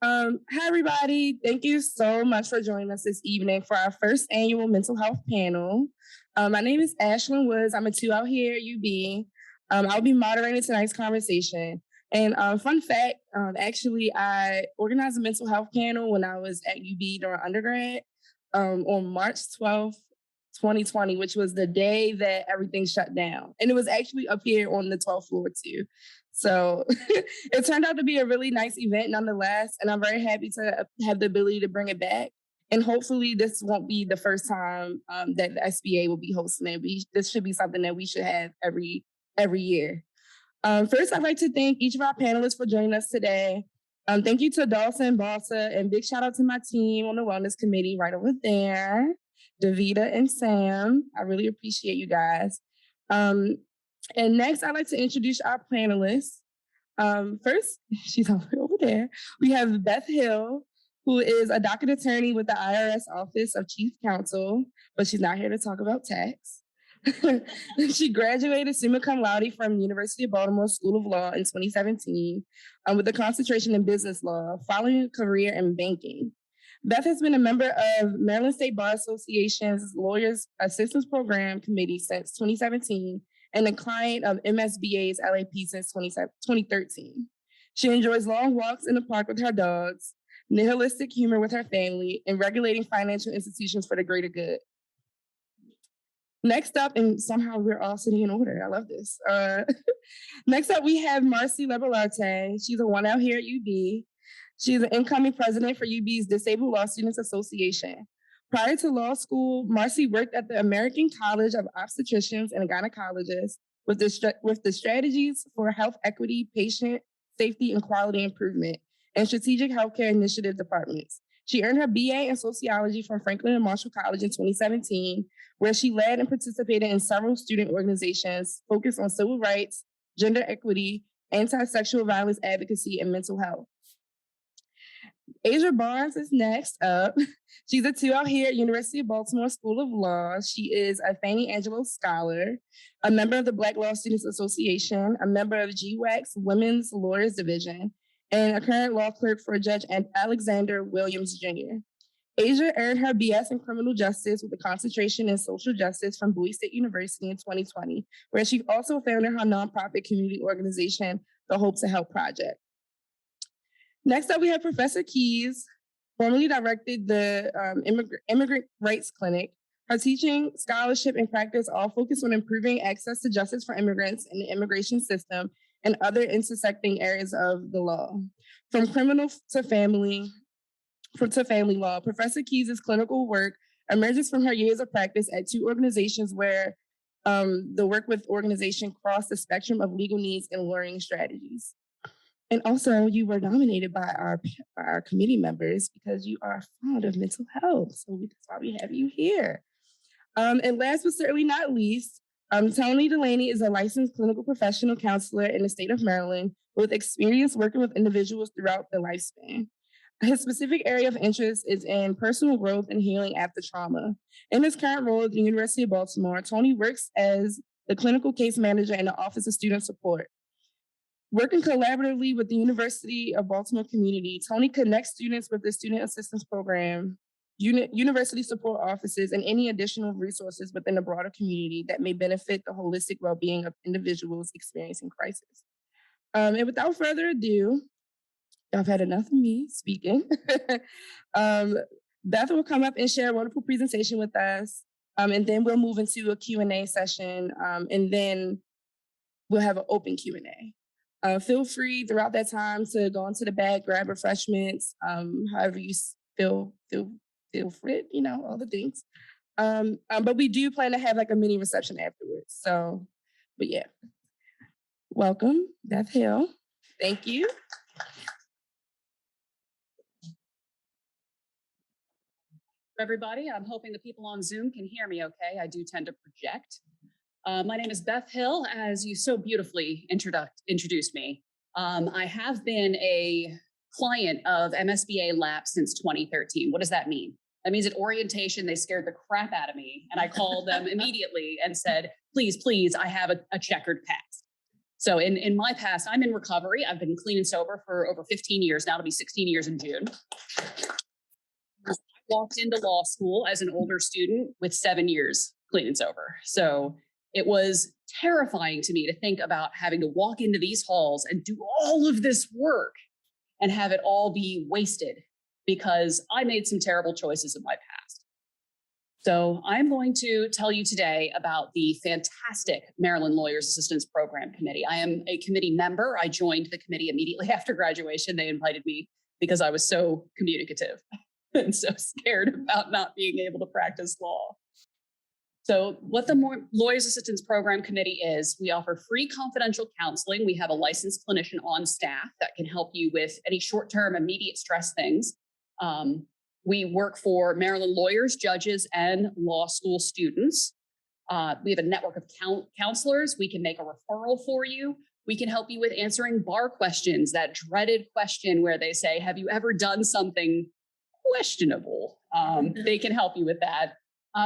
Hi, everybody. Thank you so much for joining us this evening for our first annual mental health panel. My name is Ashlyn Woods. I'm a 2 out here at UB. I'll be moderating tonight's conversation. And fun fact, actually, I organized a mental health panel when I was at UB during undergrad on March 12th, 2020, which was the day that everything shut down. And it was actually up here on the 12th floor, too. So it turned out to be a really nice event nonetheless, and I'm very happy to have the ability to bring it back. And hopefully this won't be the first time that the SBA will be hosting it. This should be something that we should have every year. First, I'd like to thank each of our panelists for joining us today. Thank you to Dawson, Balsa, and big shout out to my team on the Wellness Committee right over there, Davita and Sam. I really appreciate you guys. And next, I'd like to introduce our panelists. First, she's over there. We have Beth Hill, who is a docket attorney with the IRS Office of Chief Counsel, but she's not here to talk about tax. She graduated summa cum laude from University of Baltimore School of Law in 2017 with a concentration in business law, following a career in banking. Beth has been a member of Maryland State Bar Association's Lawyers Assistance Program Committee since 2017 and a client of MSBA's LAP since 2013. She enjoys long walks in the park with her dogs, nihilistic humor with her family, and regulating financial institutions for the greater good. Next up, and somehow we're all sitting in order. I love this. Next up, we have Marcy Lebalarte. She's a 1 out here at UB. She's an incoming president for UB's Disabled Law Students Association. Prior to law school, Marcy worked at the American College of Obstetricians and Gynecologists with the Strategies for Health Equity, Patient Safety, and Quality Improvement and Strategic Healthcare Initiative departments. She earned her BA in sociology from Franklin and Marshall College in 2017, where she led and participated in several student organizations focused on civil rights, gender equity, anti-sexual violence advocacy, and mental health. Asia Barnes is next up. She's a 2 out here at University of Baltimore School of Law. She is a Fannie Angelo Scholar, a member of the Black Law Students Association, a member of GWAC's Women's Lawyers Division, and a current law clerk for Judge Alexander Williams Jr. Asia earned her BS in criminal justice with a concentration in social justice from Bowie State University in 2020, where she also founded her nonprofit community organization, the Hope to Help Project. Next up, we have Professor Keys, formerly directed the Immigrant Rights Clinic. Her teaching, scholarship, and practice all focus on improving access to justice for immigrants in the immigration system and other intersecting areas of the law. From criminal to family law, Professor Keys' clinical work emerges from her years of practice at 2 organizations where the work with organization crossed the spectrum of legal needs and lawyering strategies. And also, you were nominated by our committee members because you are fond of mental health. So that's why we have you here. And last but certainly not least, Tony Delaney is a licensed clinical professional counselor in the state of Maryland with experience working with individuals throughout their lifespan. His specific area of interest is in personal growth and healing after trauma. In his current role at the University of Baltimore, Tony works as the clinical case manager in the Office of Student Support. Working collaboratively with the University of Baltimore community, Tony connects students with the Student Assistance Program, university support offices, and any additional resources within the broader community that may benefit the holistic well-being of individuals experiencing crisis. And without further ado, I've had enough of me speaking. Beth will come up and share a wonderful presentation with us, and then we'll move into a Q&A session, and then we'll have an open Q&A. Feel free throughout that time to go into the back, grab refreshments, however you feel fit, all the things. But we do plan to have like a mini reception afterwards. So, but yeah. Welcome, Beth Hill. Thank you. Everybody, I'm hoping the people on Zoom can hear me okay. I do tend to project. My name is Beth Hill, as you so beautifully introduced me. I have been a client of MSBA LAP since 2013. What does that mean? That means at orientation, they scared the crap out of me, and I called them immediately and said, please, I have a checkered past. So in my past, I'm in recovery. I've been clean and sober for over 15 years now. It'll be 16 years in June. I walked into law school as an older student with 7 years clean and sober. So it was terrifying to me to think about having to walk into these halls and do all of this work and have it all be wasted because I made some terrible choices in my past. So I'm going to tell you today about the fantastic Maryland Lawyers Assistance Program Committee. I am a committee member. I joined the committee immediately after graduation. They invited me because I was so communicative and so scared about not being able to practice law. So what the Lawyers Assistance Program Committee is, we offer free confidential counseling. We have a licensed clinician on staff that can help you with any short-term immediate stress things. We work for Maryland lawyers, judges, and law school students. We have a network of counselors. We can make a referral for you. We can help you with answering bar questions, that dreaded question where they say, have you ever done something questionable? They can help you with that.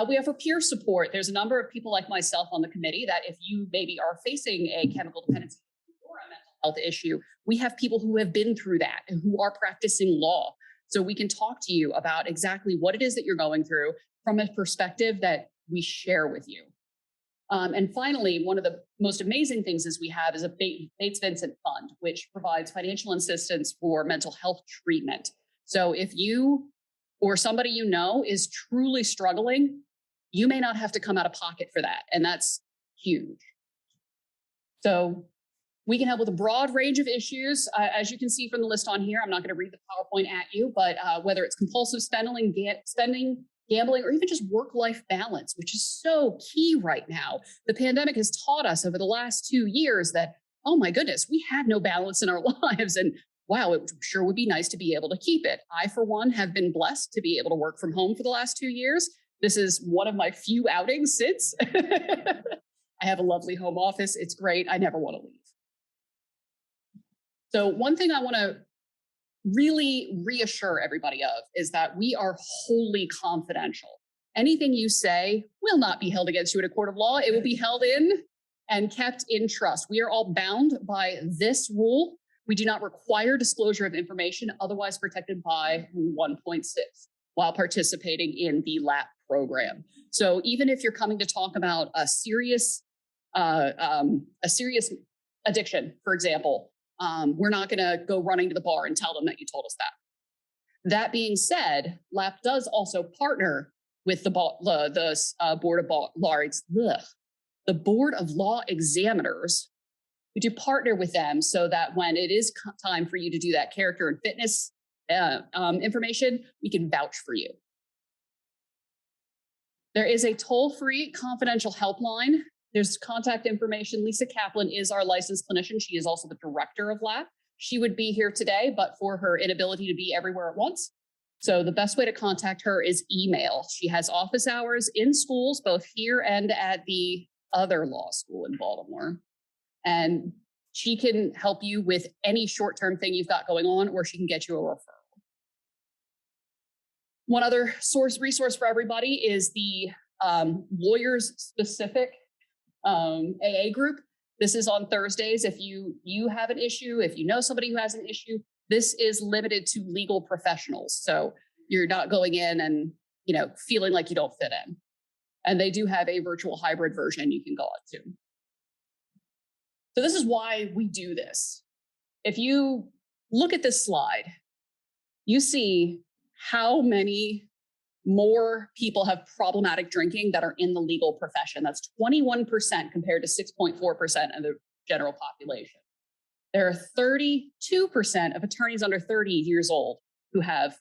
We offer peer support. There's a number of people like myself on the committee that if you maybe are facing a chemical dependency or a mental health issue, we have people who have been through that and who are practicing law. So we can talk to you about exactly what it is that you're going through from a perspective that we share with you. And finally, one of the most amazing things is we have is a Bates Vincent Fund, which provides financial assistance for mental health treatment. So if you or somebody you know is truly struggling, you may not have to come out of pocket for that. And that's huge. So we can help with a broad range of issues. As you can see from the list on here, I'm not going to read the PowerPoint at you, but whether it's compulsive spending, gambling, or even just work-life balance, which is so key right now. The pandemic has taught us over the last 2 years that, oh my goodness, we had no balance in our lives. And wow, it sure would be nice to be able to keep it. I, for one, have been blessed to be able to work from home for the last 2 years. This is one of my few outings since. I have a lovely home office. It's great. I never want to leave. So one thing I want to really reassure everybody of is that we are wholly confidential. Anything you say will not be held against you in a court of law. It will be held in and kept in trust. We are all bound by this rule. We do not require disclosure of information otherwise protected by Rule 1.6 while participating in the LAP program. So even if you're coming to talk about a serious addiction, for example, we're not going to go running to the bar and tell them that you told us that. That being said, LAP does also partner with the Board of Law Examiners. We do partner with them so that when it is time for you to do that character and fitness information, we can vouch for you. There is a toll-free confidential helpline. There's contact information. Lisa Kaplan is our licensed clinician. She is also the director of LAP. She would be here today, but for her inability to be everywhere at once. So the best way to contact her is email. She has office hours in schools, both here and at the other law school in Baltimore. And she can help you with any short-term thing you've got going on, or she can get you a referral. One other resource for everybody is the lawyers-specific AA group. This is on Thursdays. If you have an issue, if you know somebody who has an issue, this is limited to legal professionals. So you're not going in and feeling like you don't fit in. And they do have a virtual hybrid version you can go on to. So this is why we do this. If you look at this slide, you see how many more people have problematic drinking that are in the legal profession. That's 21% compared to 6.4% of the general population. There are 32% of attorneys under 30 years old who have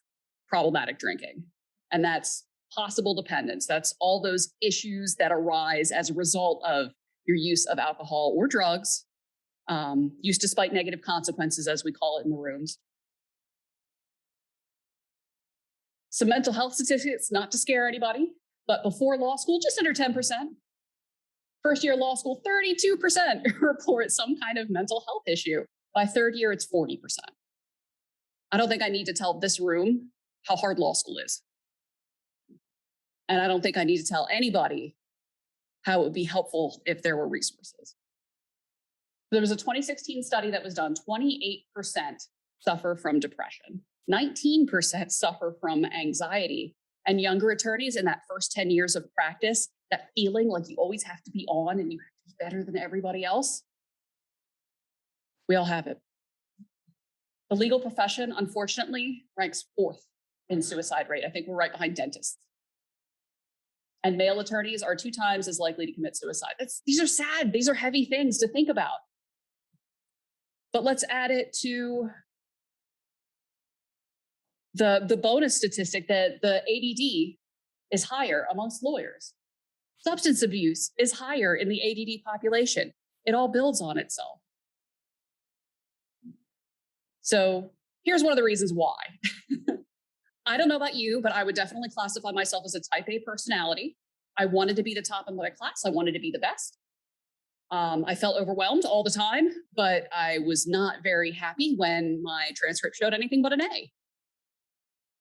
problematic drinking. And that's possible dependence. That's all those issues that arise as a result of your use of alcohol or drugs, use despite negative consequences, as we call it in the rooms. Some mental health statistics, not to scare anybody, but before law school, just under 10%. First year law school, 32% report some kind of mental health issue. By third year, it's 40%. I don't think I need to tell this room how hard law school is. And I don't think I need to tell anybody how it would be helpful if there were resources. There was a 2016 study that was done. 28% suffer from depression. 19% suffer from anxiety. And younger attorneys in that first 10 years of practice, that feeling like you always have to be on and you have to be better than everybody else, we all have it. The legal profession, unfortunately, ranks 4th in suicide rate. I think we're right behind dentists. And male attorneys are 2 times as likely to commit suicide. These are sad. These are heavy things to think about. But let's add it to the bonus statistic that the ADD is higher amongst lawyers. Substance abuse is higher in the ADD population. It all builds on itself. So here's one of the reasons why. I don't know about you, but I would definitely classify myself as a type A personality. I wanted to be the top in my class. I wanted to be the best. I felt overwhelmed all the time, but I was not very happy when my transcript showed anything but an A.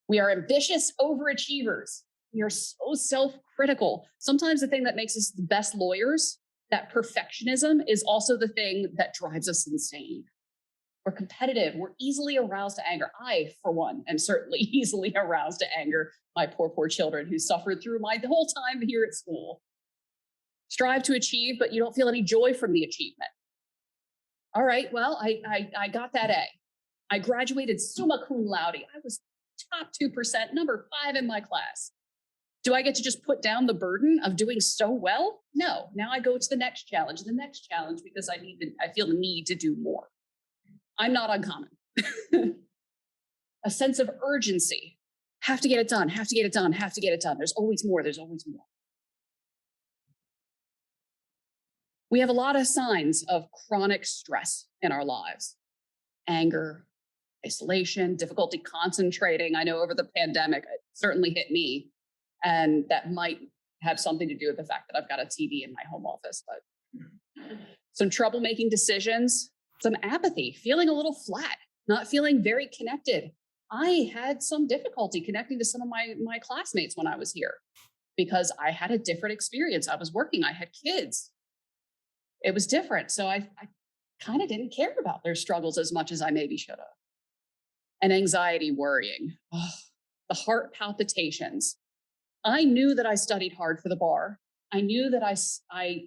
We are ambitious overachievers. We are so self-critical. Sometimes the thing that makes us the best lawyers, that perfectionism, is also the thing that drives us insane. We're competitive. We're easily aroused to anger. I, for one, am certainly easily aroused to anger. My poor children who suffered through the whole time here at school. Strive to achieve, but you don't feel any joy from the achievement. All right, well, I got that A. I graduated summa cum laude. I was top 2%, number 5 in my class. Do I get to just put down the burden of doing so well? No. Now I go to the next challenge, because I feel the need to do more. I'm not uncommon. A sense of urgency. Have to get it done, have to get it done, have to get it done. There's always more, there's always more. We have a lot of signs of chronic stress in our lives. Anger, isolation, difficulty concentrating. I know over the pandemic, it certainly hit me. And that might have something to do with the fact that I've got a TV in my home office, but some trouble making decisions, some apathy, feeling a little flat, not feeling very connected. I had some difficulty connecting to some of my classmates when I was here because I had a different experience. I was working, I had kids. It was different. So I kind of didn't care about their struggles as much as I maybe should have. And anxiety, worrying, the heart palpitations. I knew that I studied hard for the bar. I knew that I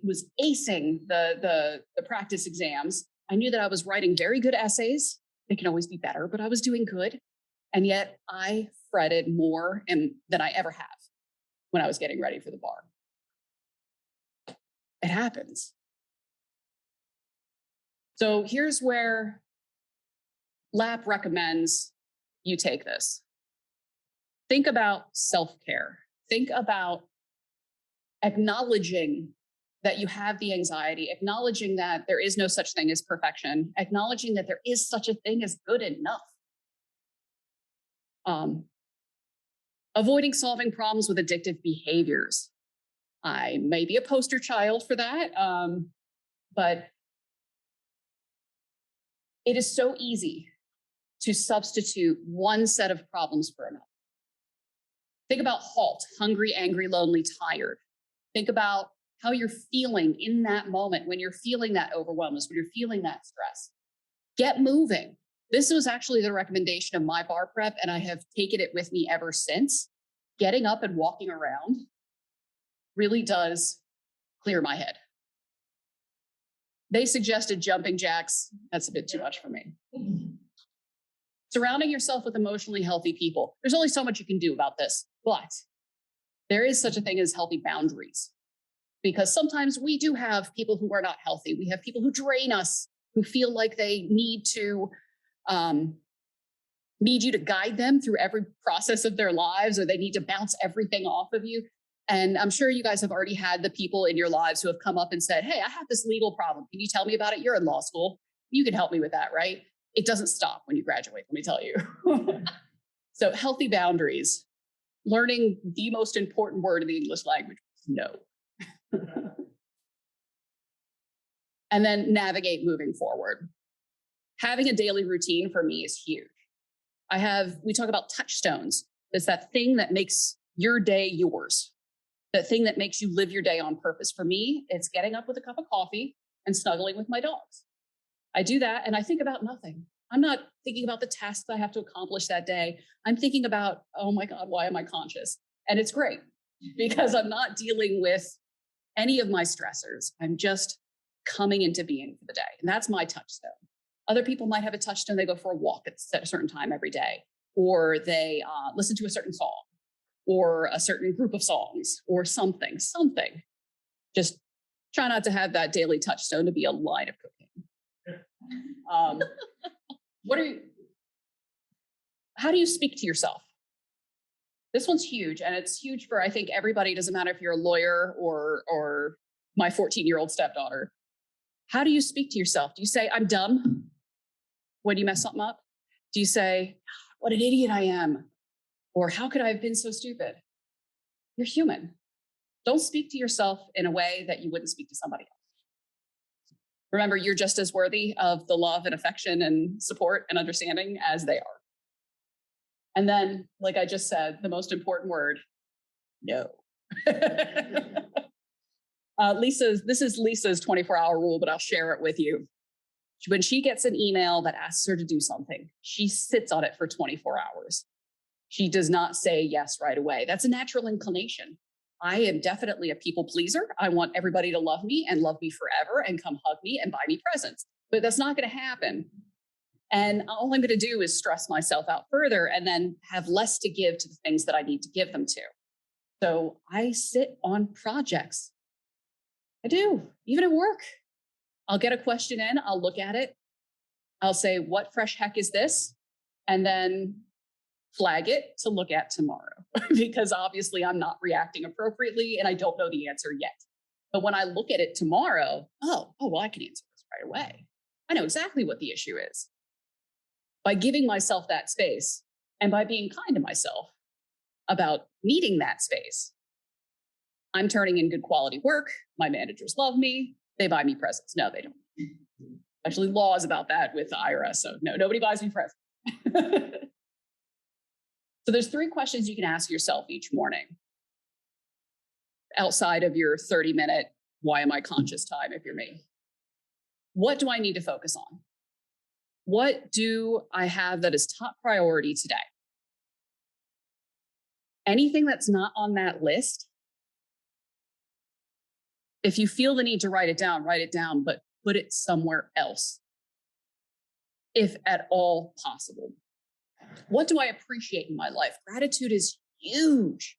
was acing the practice exams. I knew that I was writing very good essays. They can always be better, but I was doing good. And yet I fretted more than I ever have when I was getting ready for the bar. It happens. So here's where LAP recommends you take this. Think about self-care. Think about acknowledging that you have the anxiety, acknowledging that there is no such thing as perfection, acknowledging that there is such a thing as good enough. Avoiding solving problems with addictive behaviors. I may be a poster child for that, but it is so easy to substitute one set of problems for another. Think about HALT, hungry, angry, lonely, tired. Think about how you're feeling in that moment when you're feeling that overwhelmness, when you're feeling that stress. Get moving. This was actually the recommendation of my bar prep, and I have taken it with me ever since. Getting up and walking around really does clear my head. They suggested jumping jacks. That's a bit too much for me. Surrounding yourself with emotionally healthy people. There's only so much you can do about this, but there is such a thing as healthy boundaries. Because sometimes we do have people who are not healthy. We have people who drain us, who feel like they need you to guide them through every process of their lives, or they need to bounce everything off of you. And I'm sure you guys have already had the people in your lives who have come up and said, hey, I have this legal problem. Can you tell me about it? You're in law school. You can help me with that, right? It doesn't stop when you graduate, let me tell you. So healthy boundaries, learning the most important word in the English language, no. And then navigate moving forward. Having a daily routine for me is huge. We talk about touchstones. It's that thing that makes your day yours. That thing that makes you live your day on purpose. For me, it's getting up with a cup of coffee and snuggling with my dogs. I do that and I think about nothing. I'm not thinking about the tasks I have to accomplish that day. I'm thinking about, oh my God, why am I conscious? And it's great because I'm not dealing with any of my stressors. I'm just coming into being for the day. And that's my touchstone. Other people might have a touchstone. They go for a walk at a certain time every day, or they listen to a certain song, or a certain group of songs, or something. Just try not to have that daily touchstone to be a line of cocaine. How do you speak to yourself? This one's huge, and it's huge for, I think, everybody. It doesn't matter if you're a lawyer or my 14-year-old stepdaughter. How do you speak to yourself? Do you say, I'm dumb when you mess something up? Do you say, what an idiot I am? Or how could I have been so stupid? You're human. Don't speak to yourself in a way that you wouldn't speak to somebody else. Remember, you're just as worthy of the love and affection and support and understanding as they are. And then, like I just said, the most important word, no. This is Lisa's 24-hour rule, but I'll share it with you. When she gets an email that asks her to do something, she sits on it for 24 hours. She does not say yes right away. That's a natural inclination. I am definitely a people pleaser. I want everybody to love me and love me forever and come hug me and buy me presents. But that's not going to happen. And all I'm going to do is stress myself out further and then have less to give to the things that I need to give them to. So I sit on projects. I do, even at work. I'll get a question in, I'll look at it. I'll say, what fresh heck is this? And then flag it to look at tomorrow because obviously I'm not reacting appropriately and I don't know the answer yet. But when I look at it tomorrow, well, I can answer this right away. I know exactly what the issue is. By giving myself that space and by being kind to myself about needing that space, I'm turning in good quality work. My managers love me. They buy me presents. No, they don't. Actually, laws about that with the IRS. So no, nobody buys me presents. So there's 3 questions you can ask yourself each morning outside of your 30-minute, why am I conscious time if you're me? What do I need to focus on? What do I have that is top priority today? Anything that's not on that list, if you feel the need to write it down, but put it somewhere else, if at all possible. What do I appreciate in my life? Gratitude is huge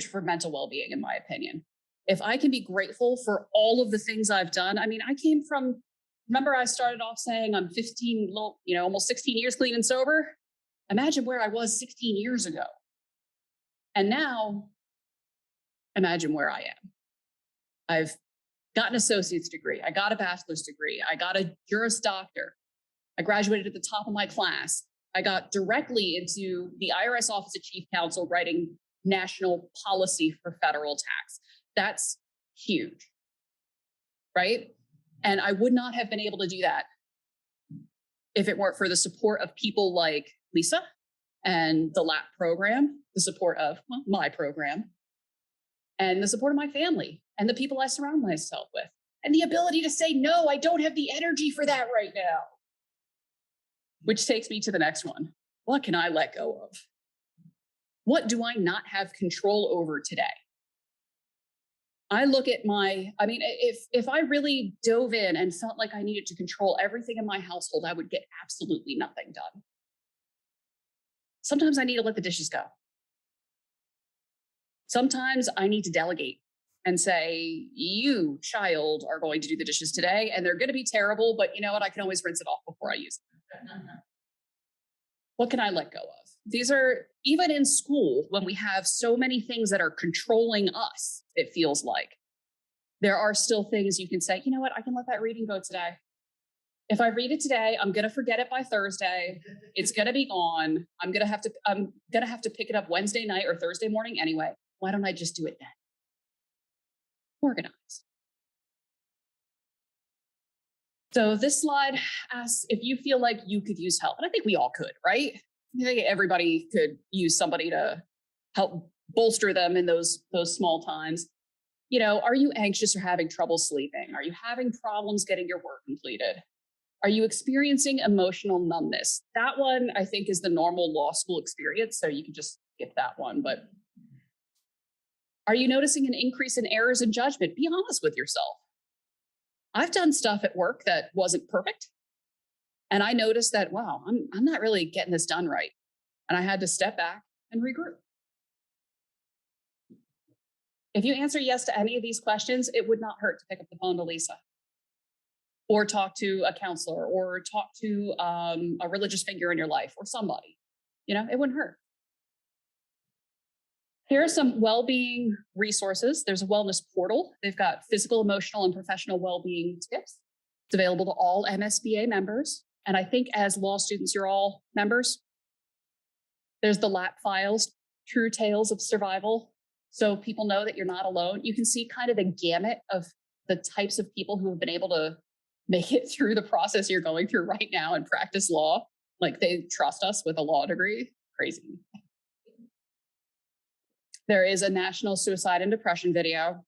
for mental well-being, in my opinion. If I can be grateful for all of the things I've done, I mean, I came from, remember I started off saying I'm almost 16 years clean and sober. Imagine where I was 16 years ago. And now, imagine where I am. I've got an associate's degree. I got a bachelor's degree. I got a Juris Doctor. I graduated at the top of my class. I got directly into the IRS Office of Chief Counsel writing national policy for federal tax. That's huge, right? And I would not have been able to do that if it weren't for the support of people like Lisa and the LAP program, the support of my program, and the support of my family and the people I surround myself with, and the ability to say, no, I don't have the energy for that right now. Which takes me to the next one. What can I let go of? What do I not have control over today? I look at if I really dove in and felt like I needed to control everything in my household, I would get absolutely nothing done. Sometimes I need to let the dishes go. Sometimes I need to delegate and say, you, child, are going to do the dishes today, and they're going to be terrible, but you know what? I can always rinse it off before I use it. What can I let go of? These are, even in school, when we have so many things that are controlling us, it feels like, there are still things you can say, you know what? I can let that reading go today. If I read it today, I'm going to forget it by Thursday. It's going to be gone. I'm going to have to pick it up Wednesday night or Thursday morning anyway. Why don't I just do it then? Organized. So this slide asks if you feel like you could use help. And I think we all could, right? I think everybody could use somebody to help bolster them in those small times. You know, are you anxious or having trouble sleeping? Are you having problems getting your work completed? Are you experiencing emotional numbness? That one, I think, is the normal law school experience, so you can just skip that one. But are you noticing an increase in errors in judgment? Be honest with yourself. I've done stuff at work that wasn't perfect. And I noticed that, wow, I'm not really getting this done right. And I had to step back and regroup. If you answer yes to any of these questions, it would not hurt to pick up the phone to Lisa or talk to a counselor or talk to a religious figure in your life or somebody. You know, it wouldn't hurt. Here are some well-being resources. There's a wellness portal. They've got physical, emotional, and professional well-being tips. It's available to all MSBA members. And I think as law students, you're all members. There's the LAP files, True Tales of Survival. So people know that you're not alone. You can see kind of the gamut of the types of people who have been able to make it through the process you're going through right now and practice law. Like they trust us with a law degree. Crazy. There is a national suicide and depression video.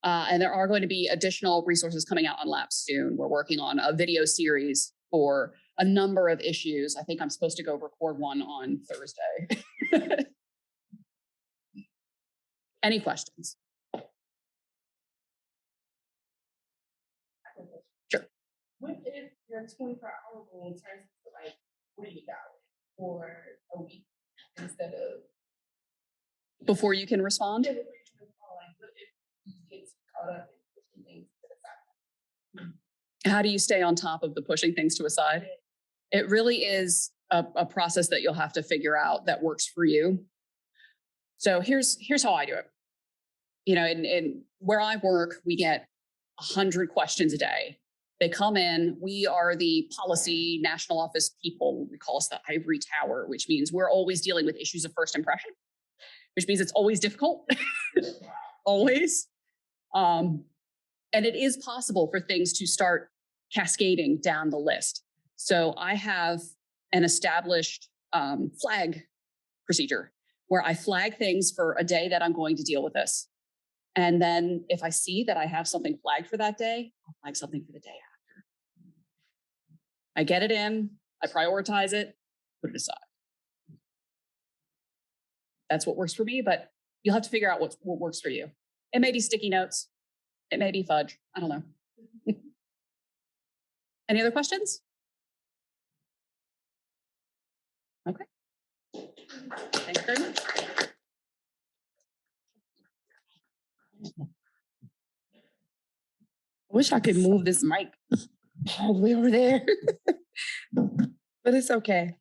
And there are going to be additional resources coming out on LAP soon. We're working on a video series for a number of issues. I think I'm supposed to go record one on Thursday. Any questions? Sure. What if your 24-hour rule turns into like 48 hours for a week instead of before you can respond? What if you get caught up in pushing things to the side? How do you stay on top of the pushing things to a side? It really is a process that you'll have to figure out that works for you. So here's how I do it. You know, in where I work, we get 100 questions a day. They come in. We are the policy national office people. We call us the ivory tower, which means we're always dealing with issues of first impression, which means it's always difficult, always. And it is possible for things to start cascading down the list. So I have an established flag procedure where I flag things for a day that I'm going to deal with this. And then if I see that I have something flagged for that day, I'll flag something for the day after. I get it in, I prioritize it, put it aside. That's what works for me, but you'll have to figure out what works for you. It may be sticky notes. It may be fudge. I don't know. Any other questions? Okay. Thanks very much. I wish I could move this mic all the way over there, but it's okay.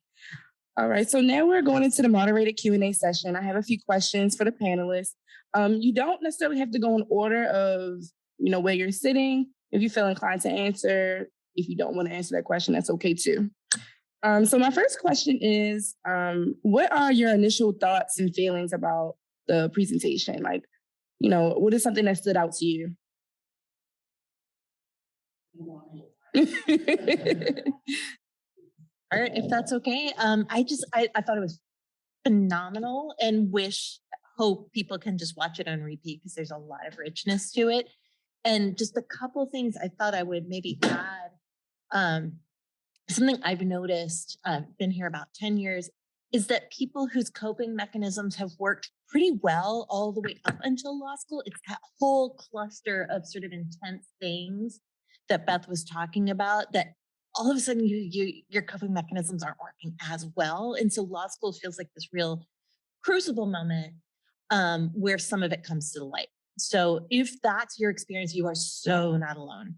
All right, so now we're going into the moderated Q&A session. I have a few questions for the panelists. You don't necessarily have to go in order of, where you're sitting. If you feel inclined to answer, if you don't want to answer that question, that's okay too. So my first question is, what are your initial thoughts and feelings about the presentation? Like, what is something that stood out to you? All right, if that's okay. I thought it was phenomenal and hope people can just watch it on repeat because there's a lot of richness to it. And just a couple things I thought I would maybe add. Something I've noticed, been here about 10 years, is that people whose coping mechanisms have worked pretty well all the way up until law school, it's that whole cluster of sort of intense things that Beth was talking about that all of a sudden your coping mechanisms aren't working as well. And so law school feels like this real crucible moment where some of it comes to the light. So if that's your experience, you are so not alone.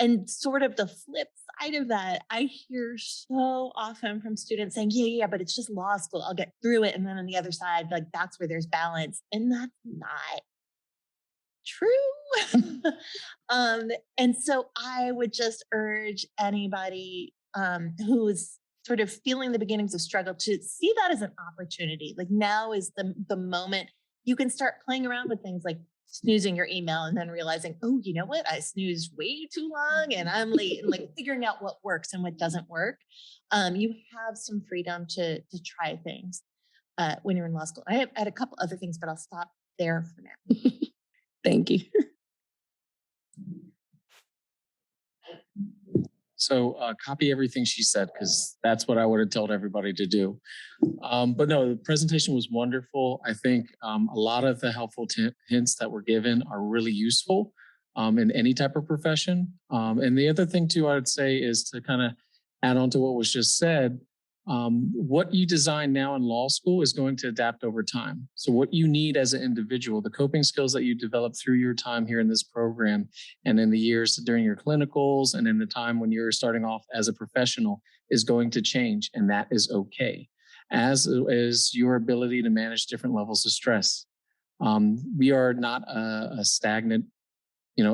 And sort of the flip side of that, I hear so often from students saying, yeah, but it's just law school. I'll get through it. And then on the other side, like that's where there's balance. And that's not true. And so I would just urge anybody who's sort of feeling the beginnings of struggle to see that as an opportunity. Like now is the moment you can start playing around with things like snoozing your email and then realizing, oh, you know what? I snoozed way too long and I'm late, and like figuring out what works and what doesn't work. You have some freedom to try things when you're in law school. I had a couple other things, but I'll stop there for now. Thank you. So copy everything she said, because that's what I would have told everybody to do. But no, the presentation was wonderful. I think a lot of the helpful hints that were given are really useful in any type of profession. And the other thing too, I would say, is to kind of add on to what was just said. What you design now in law school is going to adapt over time. So what you need as an individual, the coping skills that you develop through your time here in this program and in the years during your clinicals and in the time when you're starting off as a professional, is going to change, and that is okay, as is your ability to manage different levels of stress. We are not a stagnant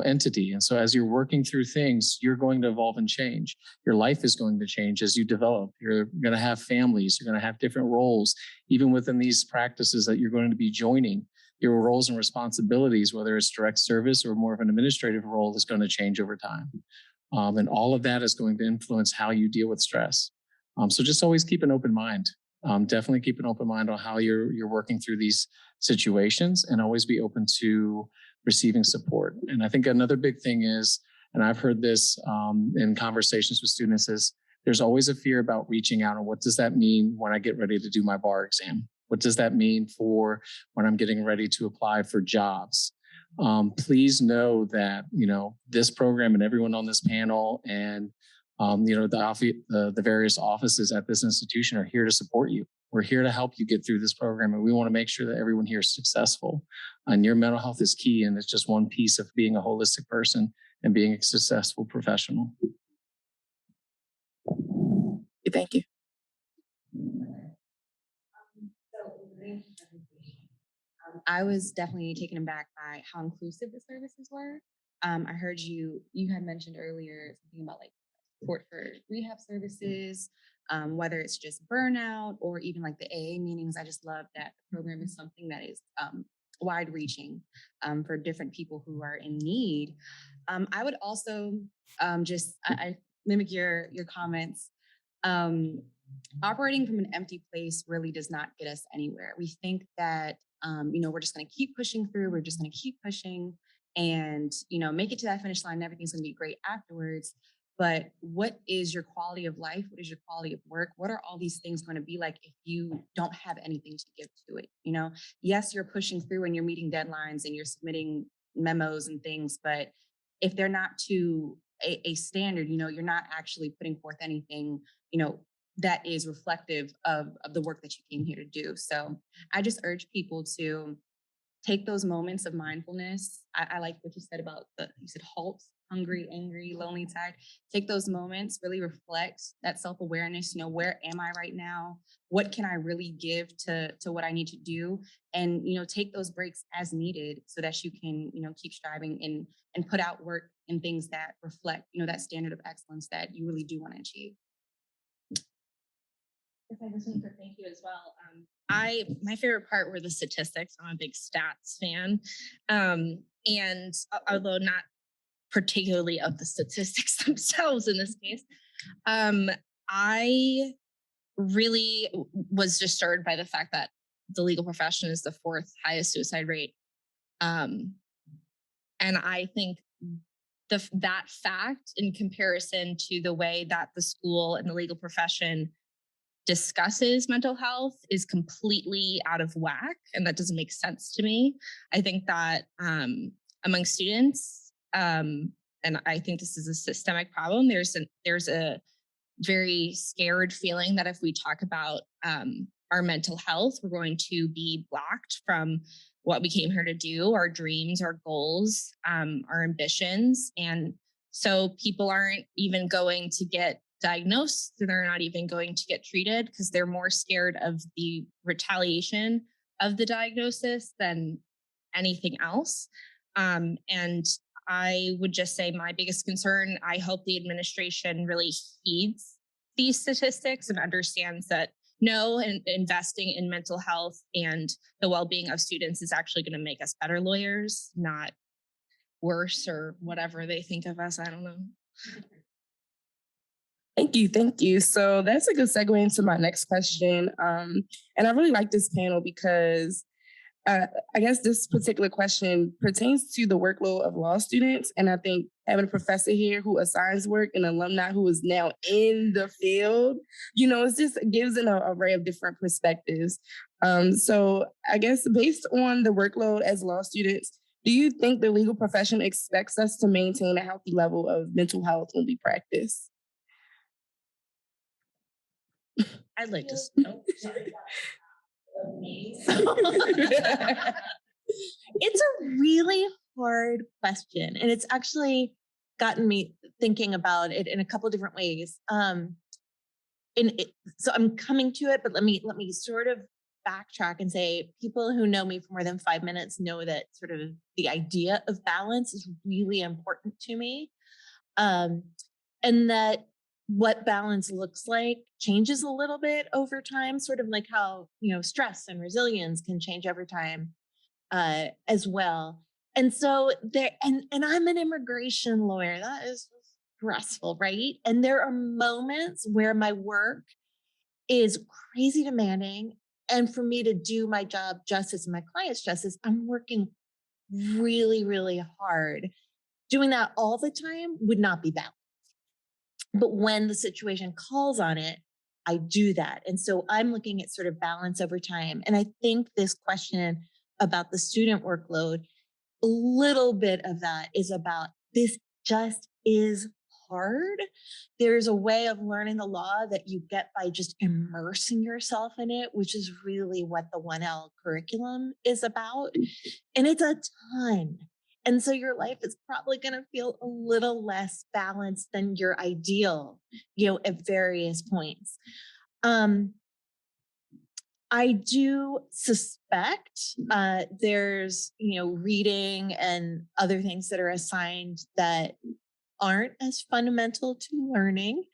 entity. And so as you're working through things, you're going to evolve and change. Your life is going to change as you develop. You're going to have families. You're going to have different roles. Even within these practices that you're going to be joining, your roles and responsibilities, whether it's direct service or more of an administrative role, is going to change over time. And all of that is going to influence how you deal with stress. So just always keep an open mind. Definitely keep an open mind on how you're working through these situations, and always be open to receiving support. And I think another big thing is, and I've heard this in conversations with students, is there's always a fear about reaching out. And what does that mean when I get ready to do my bar exam? What does that mean for when I'm getting ready to apply for jobs? Please know that, this program and everyone on this panel and, the various offices at this institution are here to support you. We're here to help you get through this program, and we want to make sure that everyone here is successful. And your mental health is key, and it's just one piece of being a holistic person and being a successful professional. Thank you. I was definitely taken aback by how inclusive the services were. I heard you had mentioned earlier something about like support for rehab services, whether it's just burnout or even like the AA meetings. I just love that the program is something that is wide reaching for different people who are in need. I would also I mimic your comments. Operating from an empty place really does not get us anywhere. We think that we're just going to keep pushing through. We're just going to keep pushing and make it to that finish line. And everything's going to be great afterwards. But what is your quality of life? What is your quality of work? What are all these things going to be like if you don't have anything to give to it? Yes, you're pushing through and you're meeting deadlines and you're submitting memos and things, but if they're not to a standard, you're not actually putting forth anything, that is reflective of the work that you came here to do. So I just urge people to take those moments of mindfulness. I like what you said about you said halt, hungry, angry, lonely, tired. Take those moments, really reflect that self-awareness. Where am I right now? What can I really give to what I need to do? And, take those breaks as needed so that you can, keep striving and put out work and things that reflect, that standard of excellence that you really do want to achieve. If I just want to thank you as well. My favorite part were the statistics. I'm a big stats fan. And although not particularly of the statistics themselves in this case, I really was disturbed by the fact that the legal profession is the fourth highest suicide rate. And I think that fact in comparison to the way that the school and the legal profession discusses mental health is completely out of whack, and that doesn't make sense to me. I think that among students, and I think this is a systemic problem, there's a very scared feeling that if we talk about our mental health, we're going to be blocked from what we came here to do, our dreams, our goals, our ambitions. And so people aren't even going to get diagnosed, so they're not even going to get treated because they're more scared of the retaliation of the diagnosis than anything else. And I would just say my biggest concern, I hope the administration really heeds these statistics and understands that investing in mental health and the well-being of students is actually going to make us better lawyers, not worse or whatever they think of us. I don't know. Thank you. So that's a good segue into my next question. And I really like this panel because I guess this particular question pertains to the workload of law students. And I think having a professor here who assigns work and alumni who is now in the field, it just gives an array of different perspectives. So I guess based on the workload as law students, do you think the legal profession expects us to maintain a healthy level of mental health when we practice? I'd like to. Oh, sorry. It's a really hard question, and it's actually gotten me thinking about it in a couple different ways. So I'm coming to it, but let me sort of backtrack and say people who know me for more than 5 minutes know that sort of the idea of balance is really important to me, and that what balance looks like changes a little bit over time, sort of like how stress and resilience can change over time as well. And so there, and I'm an immigration lawyer. That is stressful, right? And there are moments where my work is crazy demanding. And for me to do my job justice and my clients justice, I'm working really, really hard. Doing that all the time would not be balanced. But when the situation calls on it, I do that. And so I'm looking at sort of balance over time. And I think this question about the student workload, a little bit of that is about this just is hard. There's a way of learning the law that you get by just immersing yourself in it, which is really what the 1L curriculum is about. And it's a ton. And so your life is probably going to feel a little less balanced than your ideal, at various points. I do suspect there's, reading and other things that are assigned that aren't as fundamental to learning.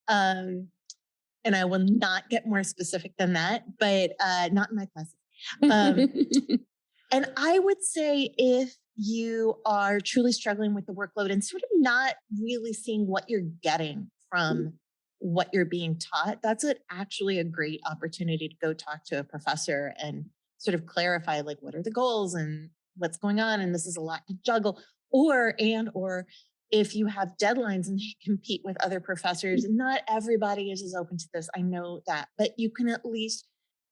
And I will not get more specific than that, but not in my classes. And I would say if you are truly struggling with the workload and sort of not really seeing what you're getting from what you're being taught, that's actually a great opportunity to go talk to a professor and sort of clarify, like, what are the goals and what's going on? And this is a lot to juggle. Or if you have deadlines and compete with other professors, not everybody is as open to this. I know that, but you can at least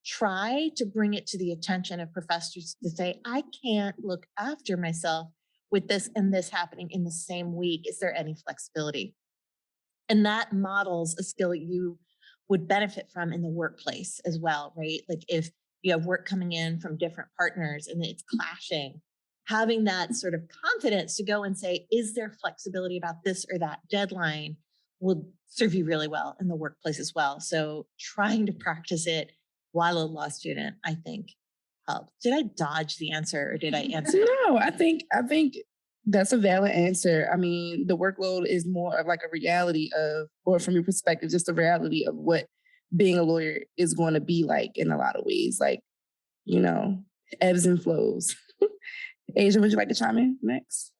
try to bring it to the attention of professors to say, I can't look after myself with this and this happening in the same week. Is there any flexibility? And that models a skill that you would benefit from in the workplace as well, right? Like if you have work coming in from different partners and it's clashing, having that sort of confidence to go and say, is there flexibility about this or that deadline will serve you really well in the workplace as well. So trying to practice it while a law student, I think, helps. Did I dodge the answer or did I answer? No, I think that's a valid answer. I mean, the workload is more of like a reality of, or from your perspective, just a reality of what being a lawyer is going to be like in a lot of ways, like, ebbs and flows. Asia, would you like to chime in next?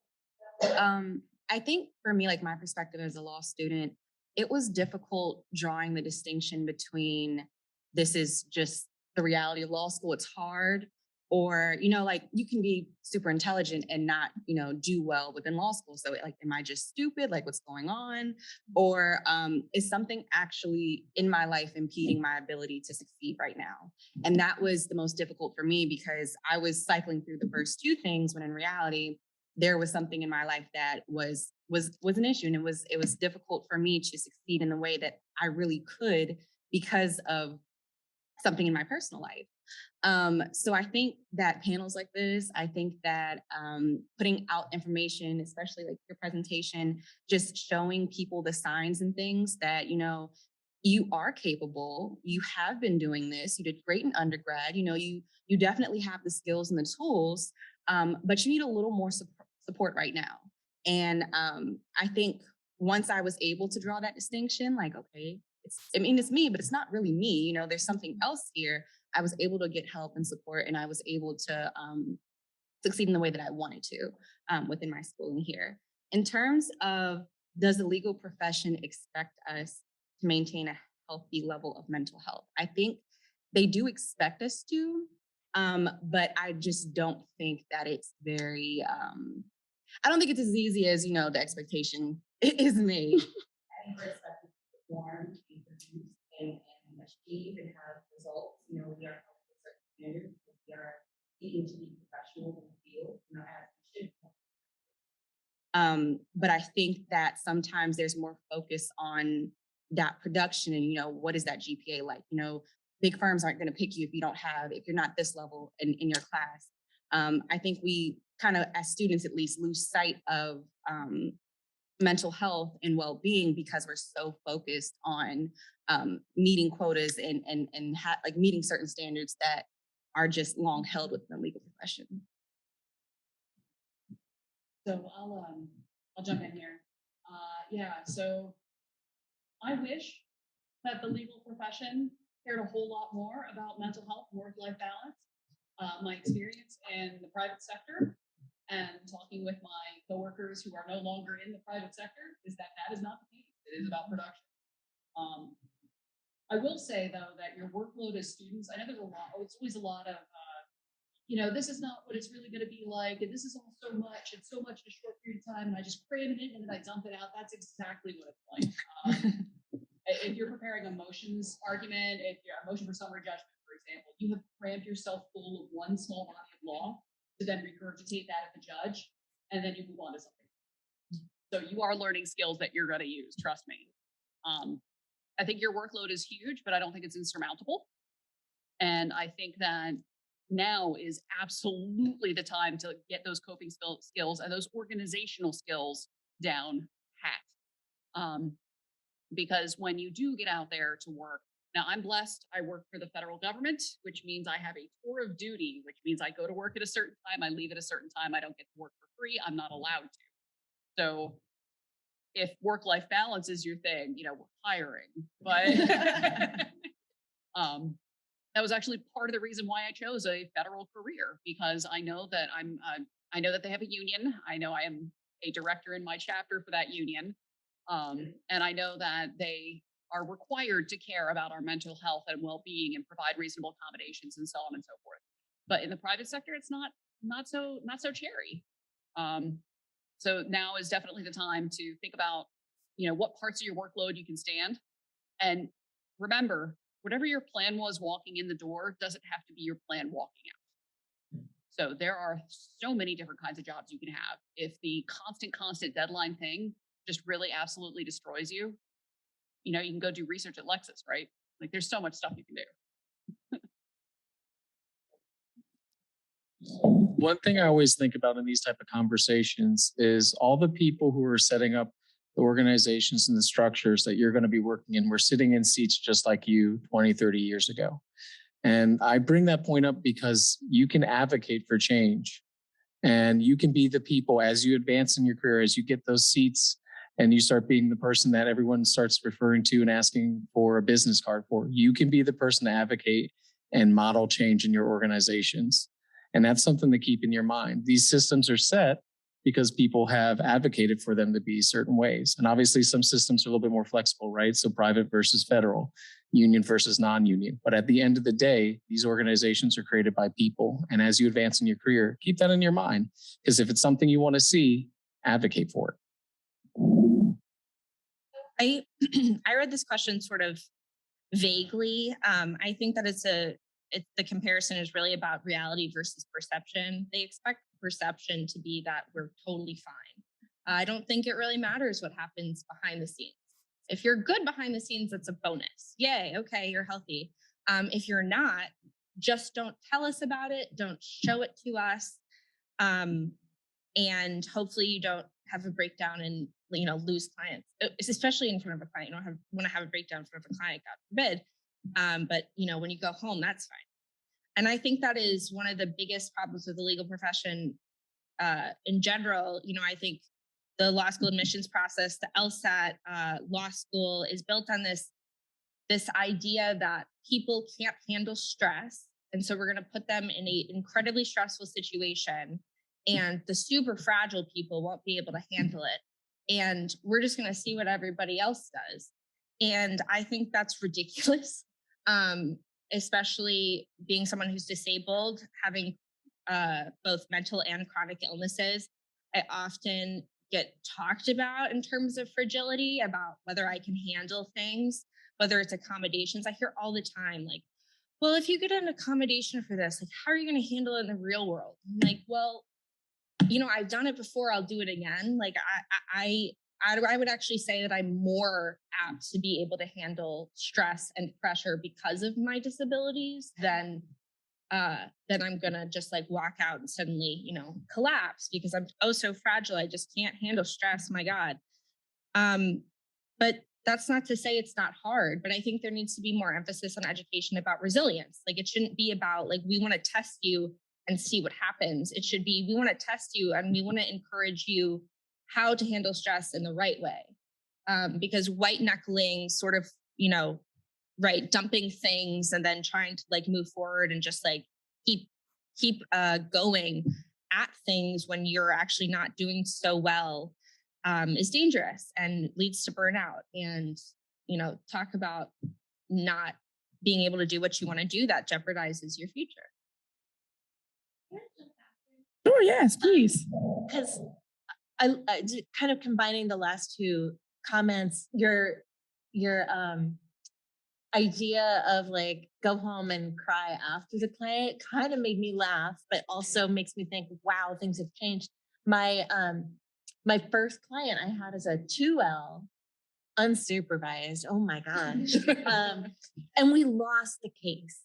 I think for me, like my perspective as a law student, it was difficult drawing the distinction between this is just the reality of law school, it's hard, or, like you can be super intelligent and not, do well within law school. So like, am I just stupid? Like what's going on? Or is something actually in my life impeding my ability to succeed right now? And that was the most difficult for me because I was cycling through the first two things when in reality, there was something in my life that was an issue. And it was difficult for me to succeed in the way that I really could because of something in my personal life. So I think that panels like this, I think that putting out information, especially like your presentation, just showing people the signs and things that, you are capable, you have been doing this, you did great in undergrad, you definitely have the skills and the tools, but you need a little more support right now. And I think once I was able to draw that distinction, like, okay, it's me, but it's not really me. There's something else here. I was able to get help and support, and I was able to succeed in the way that I wanted to within my schooling here. In terms of, does the legal profession expect us to maintain a healthy level of mental health? I think they do expect us to. But I just don't think that it's very, I don't think it's as easy as, the expectation is made. I think we're expected to perform, to be produced, and achieve and have results. We are held to a certain standard because we are seeking to be professionals in the field, as we should. But I think that sometimes there's more focus on that production and, what is that GPA like? Big firms aren't going to pick you if you're not this level in your class. I think we kind of, as students at least, lose sight of mental health and well-being because we're so focused on meeting quotas and meeting certain standards that are just long held within the legal profession. So I'll jump in here. So I wish that the legal profession cared a whole lot more about mental health and work-life balance. My experience in the private sector and talking with my coworkers who are no longer in the private sector is that is not the case. It is about production. I will say though that your workload as students, I know it's always a lot of this is not what it's really going to be like, and this is all so much, it's so much in a short period of time, and I just cram it in and then I dump it out. That's exactly what it's like. If you're preparing a motions argument, if you're a motion for summary judgment, for example, you have crammed yourself full of one small body of law to then regurgitate that at the judge, and then you move on to something. So you are learning skills that you're going to use, trust me. I think your workload is huge, but I don't think it's insurmountable. And I think that now is absolutely the time to get those coping skills and those organizational skills down pat. Because when you do get out there to work, now I'm blessed, I work for the federal government, which means I have a tour of duty, which means I go to work at a certain time, I leave at a certain time, I don't get to work for free, I'm not allowed to. So if work-life balance is your thing, we're hiring, but that was actually part of the reason why I chose a federal career, because I know that I know that they have a union. I know I am a director in my chapter for that union. And I know that they are required to care about our mental health and well-being and provide reasonable accommodations and so on and so forth. But in the private sector, it's not so cherry. So now is definitely the time to think about, what parts of your workload you can stand. And remember, whatever your plan was walking in the door doesn't have to be your plan walking out. So there are so many different kinds of jobs you can have. If the constant deadline thing just really absolutely destroys you, you can go do research at Lexis, right? Like there's so much stuff you can do. One thing I always think about in these type of conversations is all the people who are setting up the organizations and the structures that you're going to be working in were sitting in seats just like you 20, 30 years ago. And I bring that point up because you can advocate for change and you can be the people as you advance in your career, as you get those seats and you start being the person that everyone starts referring to and asking for a business card for. You can be the person to advocate and model change in your organizations. And that's something to keep in your mind. These systems are set because people have advocated for them to be certain ways. And obviously some systems are a little bit more flexible, right? So private versus federal, union versus non-union. But at the end of the day, these organizations are created by people. And as you advance in your career, keep that in your mind. Because if it's something you want to see, advocate for it. I read this question sort of vaguely. I think that the comparison is really about reality versus perception. They expect perception to be that we're totally fine. I don't think it really matters what happens behind the scenes. If you're good behind the scenes, that's a bonus. Yay, okay, you're healthy. If you're not, just don't tell us about it. Don't show it to us. And hopefully you don't have a breakdown and lose clients, especially in front of a client. You don't want to have a breakdown in front of a client, God forbid. But when you go home, that's fine. And I think that is one of the biggest problems with the legal profession in general. I think the law school admissions process, the LSAT law school is built on this idea that people can't handle stress. And so we're going to put them in an incredibly stressful situation and the super fragile people won't be able to handle it. And we're just going to see what everybody else does. And I think that's ridiculous. especially being someone who's disabled, having both mental and chronic illnesses, I often get talked about in terms of fragility, about whether I can handle things, whether it's accommodations. I hear all the time, like, well, if you get an accommodation for this, like, how are you going to handle it in the real world? I'm like, well, I've done it before. I'll do it again. Like, I would actually say that I'm more apt to be able to handle stress and pressure because of my disabilities than I'm gonna just like walk out and suddenly, collapse because I'm so fragile. I just can't handle stress. My God. But that's not to say it's not hard, but I think there needs to be more emphasis on education about resilience. Like, it shouldn't be about like, we want to test you and see what happens. It should be, we want to test you and we want to encourage you how to handle stress in the right way. Because white knuckling sort of, right, dumping things and then trying to like move forward and just like keep going at things when you're actually not doing so well is dangerous and leads to burnout. And talk about not being able to do what you want to do, that jeopardizes your future. Sure, yes, please. Because I kind of combining the last two comments, your idea of like go home and cry after the client kind of made me laugh, but also makes me think, wow, things have changed. My first client I had as a 2L, unsupervised. Oh my gosh. And we lost the case.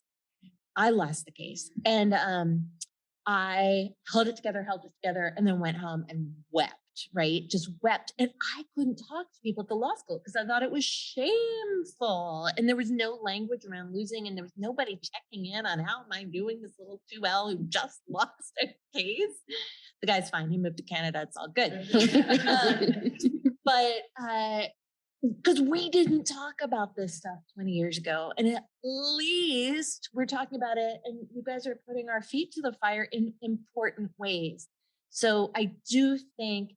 I lost the case. And I held it together, and then went home and wept, right? Just wept. And I couldn't talk to people at the law school because I thought it was shameful. And there was no language around losing, and there was nobody checking in on how am I doing, this little 2L who just lost a case. The guy's fine. He moved to Canada. It's all good. But because we didn't talk about this stuff 20 years ago. And at least we're talking about it, and you guys are putting our feet to the fire in important ways. So I do think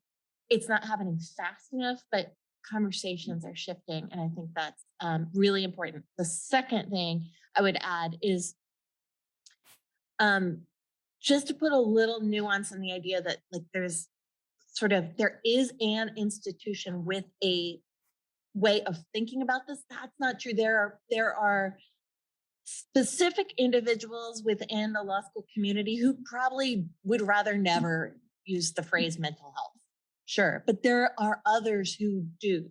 it's not happening fast enough, but conversations are shifting. And I think that's really important. The second thing I would add is just to put a little nuance in the idea that like there is an institution with a way of thinking about this. That's not true. There are specific individuals within the law school community who probably would rather never use the phrase mental health. Sure. But there are others who do.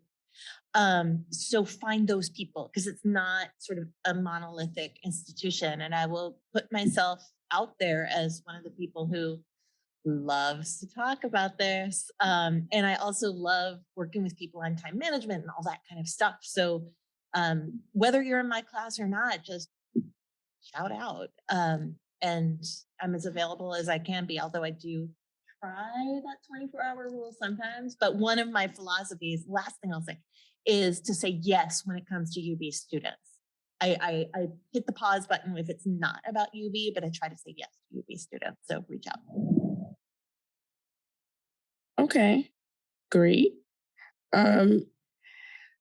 So find those people, because it's not sort of a monolithic institution. And I will put myself out there as one of the people who loves to talk about this. And I also love working with people on time management and all that kind of stuff. So whether you're in my class or not, just shout out. And I'm as available as I can be, although I do try that 24-hour rule sometimes. But one of my philosophies, last thing I'll say, is to say yes when it comes to UB students. I hit the pause button if it's not about UB, but I try to say yes to UB students. So reach out. Okay, great.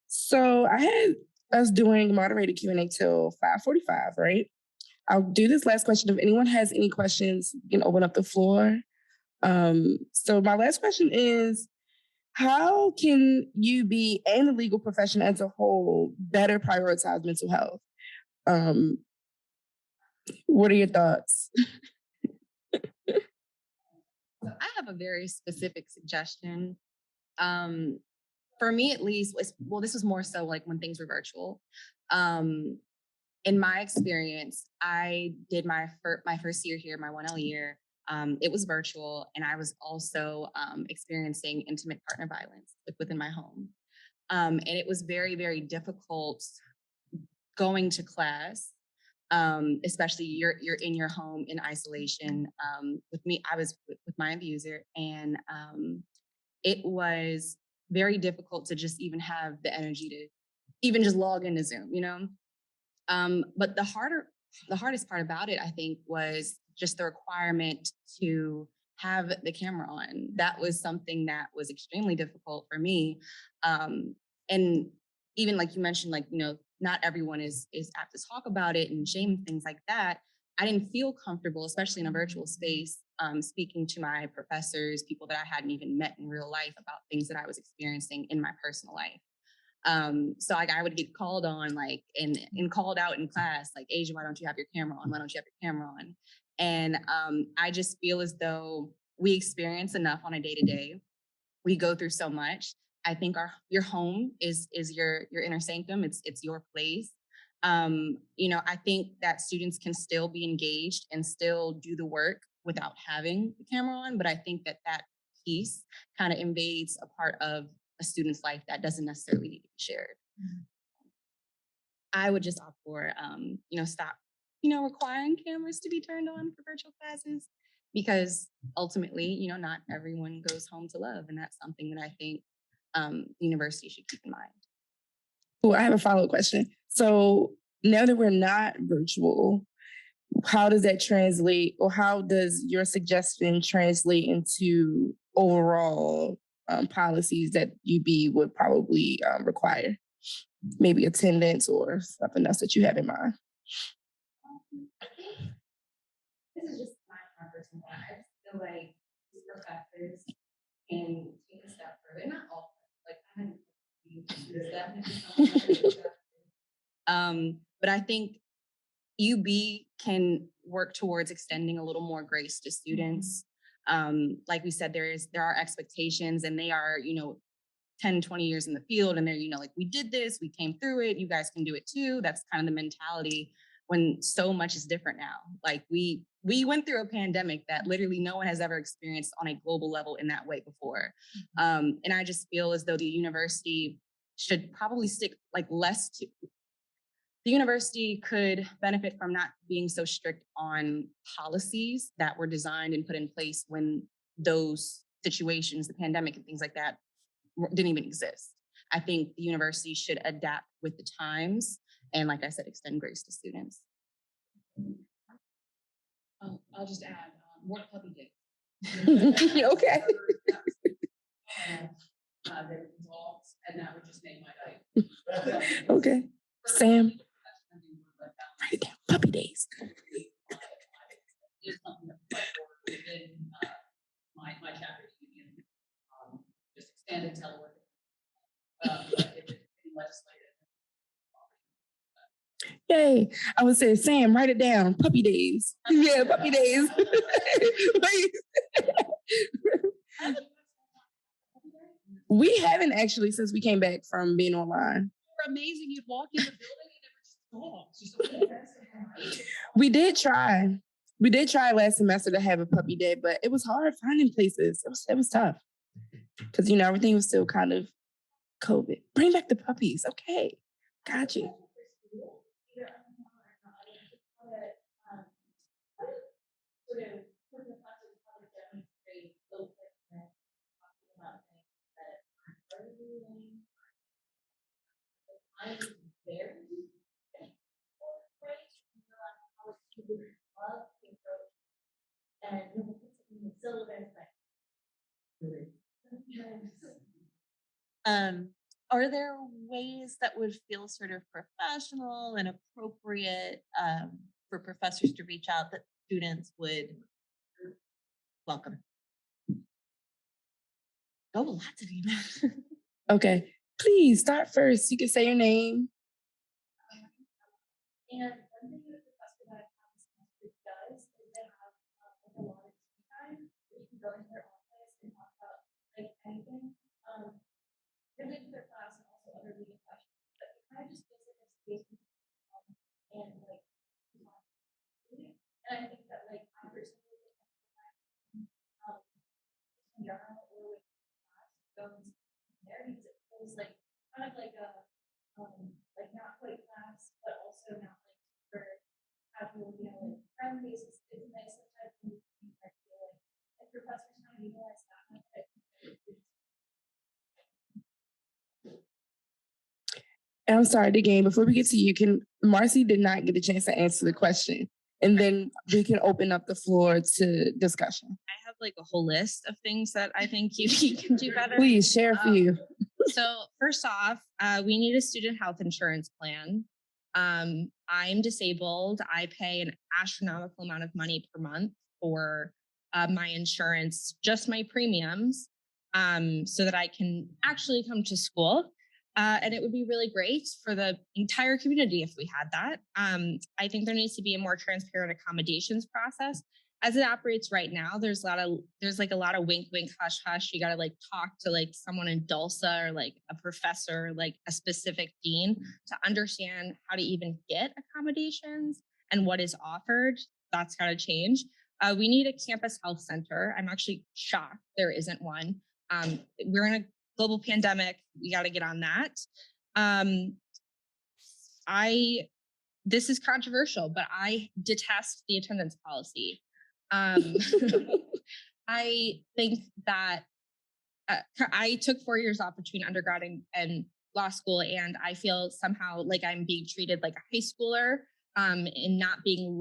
So I had us doing moderated Q&A till 5:45, right? I'll do this last question. If anyone has any questions, you can open up the floor. So my last question is, how can you be and the legal profession as a whole better prioritize mental health? What are your thoughts? I have a very specific suggestion. For me, at least, this was more so like when things were virtual. In my experience, I did my first year here, my 1L year. It was virtual, and I was also experiencing intimate partner violence within my home. And it was very, very difficult going to class. Especially you're in your home in isolation. With me, I was with my abuser, and it was very difficult to just even have the energy to even just log into Zoom, But the hardest part about it, I think, was just the requirement to have the camera on. That was something that was extremely difficult for me. And even like you mentioned, like, not everyone is apt to talk about it and shame things like that. I didn't feel comfortable, especially in a virtual space, speaking to my professors, people that I hadn't even met in real life about things that I was experiencing in my personal life. So like I would get called on and called out in class, like, Asia, why don't you have your camera on? Why don't you have your camera on? And I just feel as though we experience enough on a day-to-day. We go through so much. I think your home is your inner sanctum. It's your place. I think that students can still be engaged and still do the work without having the camera on, but I think that piece kind of invades a part of a student's life that doesn't necessarily need to be shared. I would just opt for, stop, requiring cameras to be turned on for virtual classes, because ultimately, not everyone goes home to love. And that's something that I think the university should keep in mind. Well, I have a follow-up question. So now that we're not virtual, how does that translate, or how does your suggestion translate into overall policies that UB would probably require? Maybe attendance or something else that you have in mind? This is just my personal one. I just feel like these professors can take a step further. Not all, like I haven't but I think UB can work towards extending a little more grace to students. Like we said, there are expectations, and they are, 10, 20 years in the field, and they're, like, we did this, we came through it, you guys can do it too. That's kind of the mentality when so much is different now. Like we went through a pandemic that literally no one has ever experienced on a global level in that way before. And I just feel as though the university should probably stick less to, the university could benefit from not being so strict on policies that were designed and put in place when those situations, the pandemic and things like that, didn't even exist. I think the university should adapt with the times and, like I said, extend grace to students. I'll just add more puppy days. Okay. They're dogs, and that would just make my night. Okay. Sam. Write it down. Puppy days. Is something that within my chapter union, just expanded telework. But if it's legislative. Yay. I would say, Sam, write it down. Puppy days. Yeah, puppy days. We haven't actually since we came back from being online. You're amazing. You'd walk in the building and there were just dogs. We did try. We did try last semester to have a puppy day, but it was hard finding places. It was tough. Because, everything was still kind of COVID. Bring back the puppies. Okay. Got you. Are there ways that would feel sort of professional and appropriate for professors to reach out that students would welcome? Oh, lots of emails. Okay. Please start first. You can say your name. And one thing that the professor that this does is they have a lot of time where you can go into their office and talk about anything related to their class and also other legal questions. But it kind of just feels like a space and and I think that I personally in general or with class goes there because it feels kind of like a not quite class, but also not for casual, friendly. It's nice sometimes when I feel if professors kind of utilize that. I'm sorry, again, before we get to you, Marcy did not get a chance to answer the question. And then we can open up the floor to discussion. I have a whole list of things that I think you can do better. Please share a few. So first off, we need a student health insurance plan. I'm disabled. I pay an astronomical amount of money per month for my insurance, just my premiums, so that I can actually come to school. And it would be really great for the entire community if we had that. I think there needs to be a more transparent accommodations process. As it operates right now, there's like a lot of wink, wink, hush, hush. You got to like talk to like someone in Dulce or like a professor, like a specific dean to understand how to even get accommodations and what is offered. That's got to change. We need a campus health center. I'm actually shocked there isn't one. We're in a global pandemic. We got to get on that. This is controversial, but I detest the attendance policy. I think that I took 4 years off between undergrad and law school, and I feel somehow like I'm being treated like a high schooler, and not being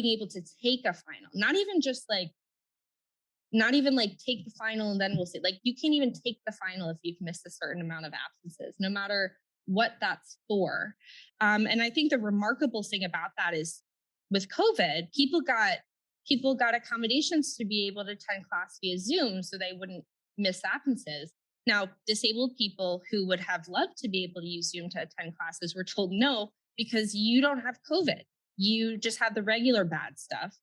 able to take a final, not even take the final and then we'll see. Like you can't even take the final if you've missed a certain amount of absences, no matter what that's for. And I think the remarkable thing about that is with COVID, people got accommodations to be able to attend class via Zoom so they wouldn't miss absences. Now, disabled people who would have loved to be able to use Zoom to attend classes were told no, because you don't have COVID. You just have the regular bad stuff.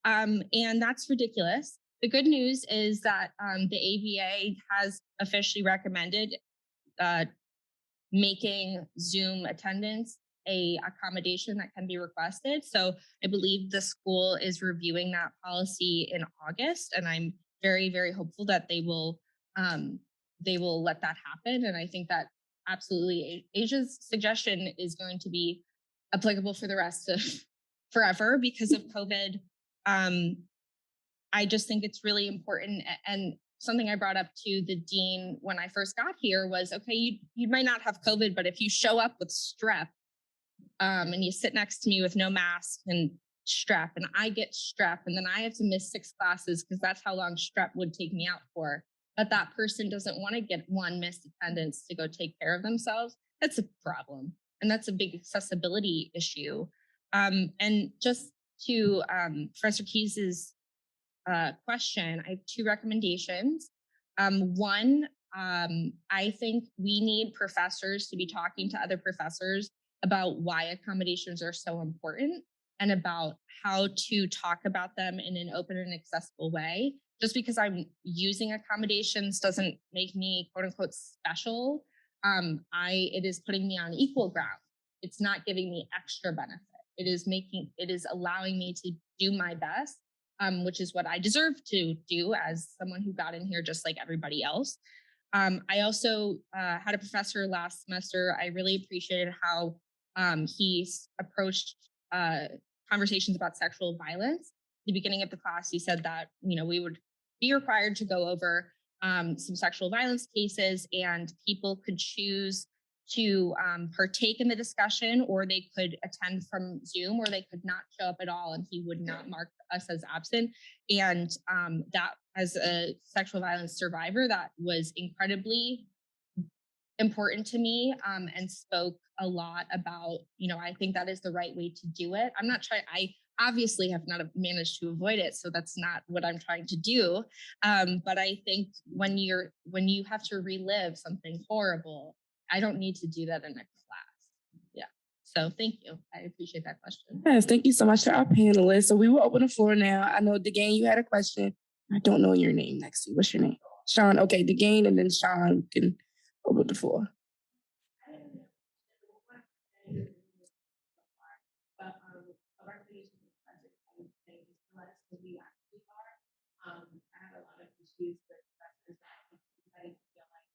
And that's ridiculous. The good news is that the ABA has officially recommended making Zoom attendance a accommodation that can be requested. So I believe the school is reviewing that policy in August, and I'm very, very hopeful that they will let that happen. And I think that absolutely Asia's suggestion is going to be applicable for the rest of forever because of COVID. I just think it's really important. And something I brought up to the dean when I first got here was, okay, you might not have COVID, but if you show up with strep, and you sit next to me with no mask and strep, and I get strep, and then I have to miss 6 classes because that's how long strep would take me out for. But that person doesn't want to get one missed attendance to go take care of themselves. That's a problem. And that's a big accessibility issue. And just to Professor Keyes's question, I have 2 recommendations. One, I think we need professors to be talking to other professors about why accommodations are so important and about how to talk about them in an open and accessible way. Just because I'm using accommodations doesn't make me quote unquote special. It is putting me on equal ground. It's not giving me extra benefit. It is allowing me to do my best, which is what I deserve to do as someone who got in here just like everybody else. I also had a professor last semester. I really appreciated how he approached conversations about sexual violence. At the beginning of the class, he said that, we would be required to go over some sexual violence cases, and people could choose to partake in the discussion, or they could attend from Zoom, or they could not show up at all, and he would not mark us as absent. And that, as a sexual violence survivor, that was incredibly important to me, and spoke a lot about, I think that is the right way to do it. I obviously have not managed to avoid it, so that's not what I'm trying to do. But I think when you have to relive something horrible, I don't need to do that in a class. Yeah. So thank you. I appreciate that question. Yes, thank you so much to our panelists. So we will open the floor now. I know Delaney, you had a question. I don't know your name next to you. What's your name? Sean. Okay, Delaney, and then Sean can open the floor. I have a lot of issues with professors that I feel like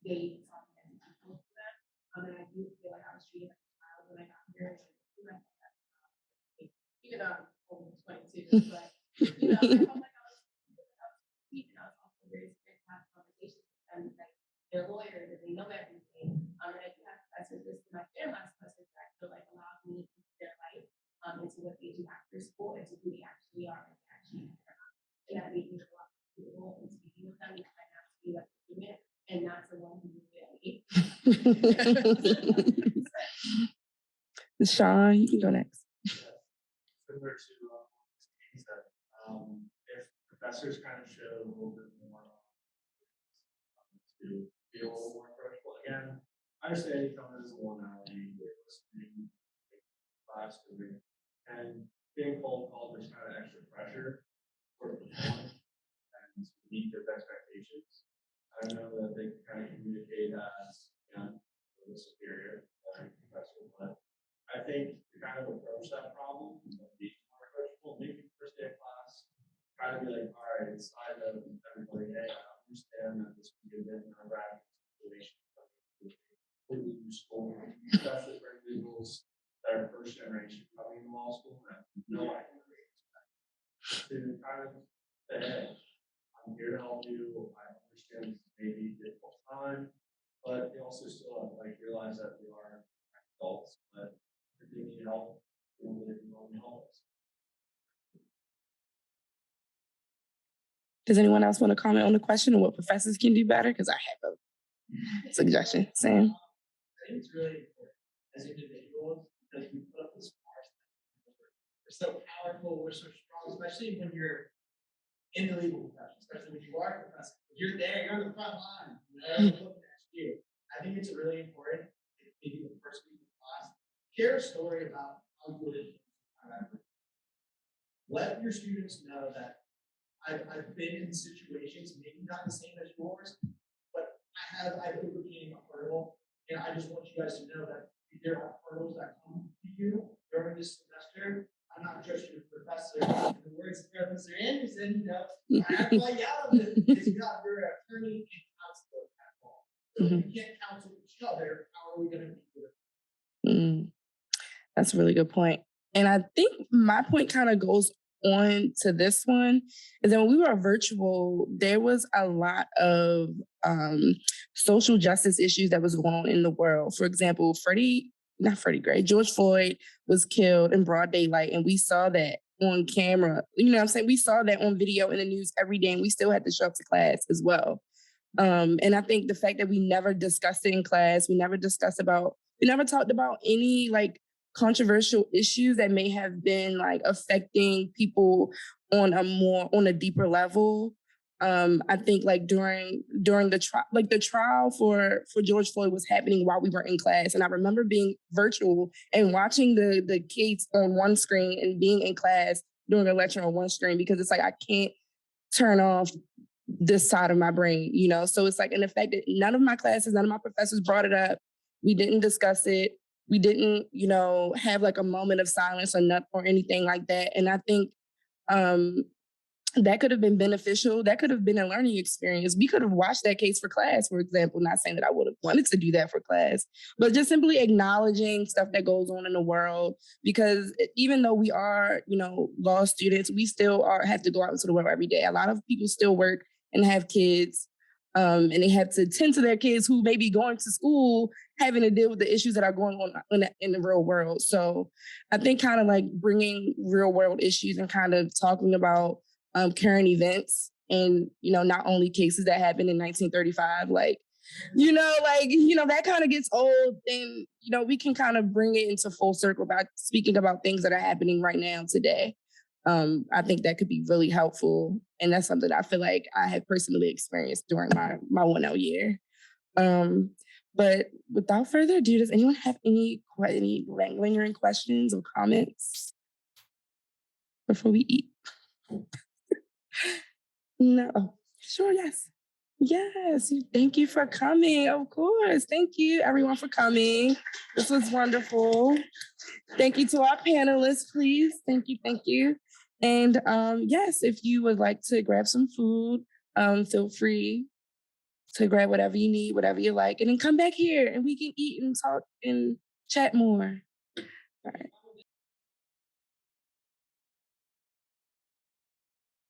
they saw me as difficult for them. And I do feel like I was treated like a child when I got here. Even though I'm only 22, but I felt like I was sweet, and I was also very scared to have conversations with them. Like they're lawyers and they know everything. And I do have professors. This is my very last professor that I feel like allowed me into their life, into what they do after school, and to who they actually are and actually care. And that made me a lot more comfortable in speaking with them, because I have to be like a student and not someone who Sean, you can go next. Similar to Steve said, if professors kind of show a little bit more to be a little more approachable. Again, I understand you come as a 1 hour, you're listening, class doing, and being cold called, there's kind of extra pressure for performing and to meet those expectations. I know that they kind of communicate as, the superior professor, but I think to kind of approach that problem, be more approachable, maybe first day of class, kind of be like, all right, it's side of everybody, hey, I understand that this would be a bit nerve-wracking situation, completely new school, especially for individuals that are first generation coming to law school and have no idea what to expect. To kind of say, hey, I'm here to help you, I understand this may be a difficult time, but they also still realize that we are adults, but if they need help, they can only help us. Does anyone else want to comment on the question of what professors can do better? Because I have a suggestion. Sam? I think it's really important as individuals because we put up this bars. We're so powerful, we're so strong, especially when you're in the legal profession, especially when you are a professor. You're there, you're on the front line, looking at you. I think it's really important, maybe the first week of class, share a story about how good it is. Let your students know that I've been in situations, maybe not the same as yours, but I've overcame a hurdle. And I just want you guys to know that there are hurdles that come to you during this semester. I'm not just your professor. In the words of Professor Anderson, I have to like yell at it because you're an attorney and counselor at all. So if we can't counsel each other, how are we going to be good? That's a really good point. And I think my point kind of goes on to this one is that when we were virtual, there was a lot of social justice issues that was going on in the world. For example, George Floyd was killed in broad daylight, and we saw that on camera. You know what I'm saying? We saw that on video in the news every day, and we still had to show up to class as well. And I think the fact that we never discussed it in class, we never talked about any controversial issues that may have been affecting people on a deeper level. I think during the trial for George Floyd was happening while we were in class. And I remember being virtual and watching the kids on one screen and being in class doing a lecture on one screen, because it's I can't turn off this side of my brain, So it's and the fact that none of my professors brought it up. We didn't discuss it. We didn't, have a moment of silence or anything like that. And I think that could have been beneficial. That could have been a learning experience. We could have watched that case for class, for example, not saying that I would have wanted to do that for class, but just simply acknowledging stuff that goes on in the world. Because even though we are, law students, we still have to go out into the world every day. A lot of people still work and have kids, and they have to tend to their kids who may be going to school, having to deal with the issues that are going on in the real world. So I think kind of bringing real world issues and kind of talking about current events and, not only cases that happened in 1935, that kind of gets old, and, we can kind of bring it into full circle by speaking about things that are happening right now today. I think that could be really helpful. And that's something I feel like I have personally experienced during my 1L year. But without further ado, does anyone have any lingering questions or comments before we eat? No. Sure, yes. Yes. Thank you for coming. Of course. Thank you, everyone, for coming. This was wonderful. Thank you to our panelists, please. Thank you. Thank you. And yes, if you would like to grab some food, feel free to grab whatever you need, whatever you like, and then come back here and we can eat and talk and chat more. All right.